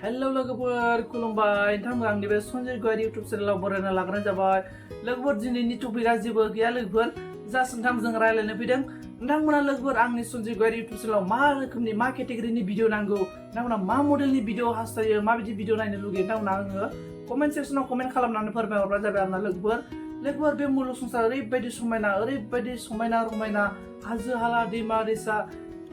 Hello lwgwpwr खुलुमबाय नोंथांमोन आंनि बे सन्जित गोयारि YouTube चेनेलाव बरायना लाग्रोनाय जाबाय लोगोफोर दिनैनि टपिकआ जेबो गैया लोगोफोर जास्ट नोंथांमोनजों रायलायनो फैदों नोंथांमोना लोगोफोर आंनि सन्जित गोयारि YouTube चेनेलाव मा रोखोमनि मा केटेगरिनि भिडिअ नांगौ नोंथांमोना मा मडेलनि भिडिअ हास्थायो माबायदि भिडिअ नायनो लुगैयो नोंथांमोना आङो कमेन्ट सेक्सनाव कमेन्ट खालामनानै फोरमायहरबानो जाबाय आरोना लोगोफोर बे मुलुग संसारा ओरैबायदि समायना रमायना हाजो हाला दैमा दैसा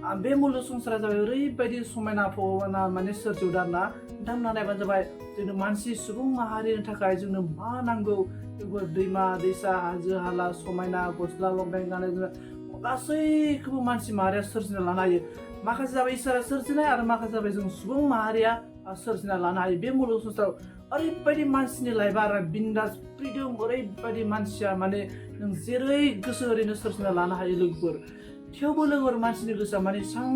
बे मुलुग संसारा जाबाय ओरैबायदि समायना भगबाना माने सोरजिदों आरोना नोंथांमोना नायबानो जाबाय जोंनो मानसि सुबुं माहारिनि थाखाय जोंनो मा नांगौ बेफोर दैमा दैसा हाजो हाला समायना गस्ला लंपेन्ट गाननाय जोमनाय गासैखौबो मानसि माहारिया सोरजिना लानो हायो माखासे जाबाय इसोरा सोरजिनाय आरो माखासे जाबाय जों सुबुं माहारिया सोरजिना लानो हायो बे मुलुग संसाराव ओरैबायदि मानसिनि लाइफआ आरो बिन्दास फ्रिदम ओरैबायदि मानसिया माने नों जेरै गोसो ओरैनो सोरजिना लानो हायो लोगोफोर थेवबो लोगोफोर मानसिनि गोसोआ माने एसां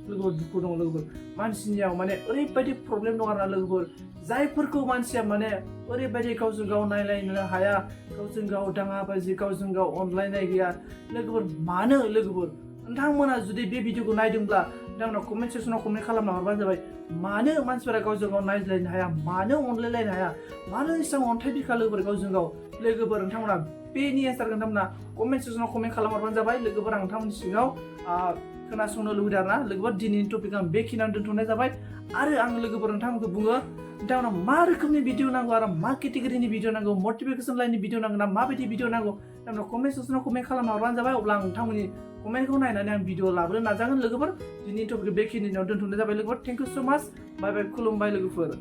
लोगोफोर दुखु दं लोगोफोर मानसिनियाव माने ओरैबायदि प्रब्लेम दं आरोना लोगोफोर जायफोरखौ मानसिया माने ओरैबायदि गावजों गाव नायलायनो हाया गावजों गाव दाङाबाजि गावजों गाव अनलायनाय गैया लोगोफोर मानो लोगोफोर नोंथांमोना जुदि बे भिडिअखौ नायदोंब्ला नोंथांमोना कमेन्ट सेक्सनाव कमेन्ट खालामना हरबानो जाबाय मानो मानसिफोरा गावजों गाव नायज्लायनो हाया मानो अनलायलायनो हाया मानो एसां अन्थाइ बिखा लोगोफोर गावजों गाव लोगोफोर नोंथांमोना बेनि एन्सारखौ नोंथांमोना कमेन्ट सेक्सनाव कमेन्ट खालामहरबानो जाबाय लोगोफोर आं नोंथांमोननि सिगाङाव खोनासंनो लुबैदों आरोना लोगोफोर दिनैनि टपिक आं बेखिनियावनो दोनथ'नाय जाबाय आरो आं लोगोफोर नोंथांमोनखौ बुङो नोंथांमोना मा रोखोमनि भिडिअ नांगौ आरो मा केटेगरिनि भिडिअ नांगौ मटिभेसन लाइननि भिडिअ नांगौ ना माबायदि भिडिअ नांगौ नोंथांमोना कमेन्ट सेक्सनाव कमेन्ट खालामना हरबानो जाबाय अब्ला आं नोंथांमोननि कमेन्टखौ नायनानै आं भिडिअ लाबोनो नाजागोन लोगोफोर दिनैनि टपिकखौ बेखिनियाव दोनथ'नाय जाबाय लोगोफोर थेंक इउ सो माच बाय बाय खुलुमबाय लोगोफोर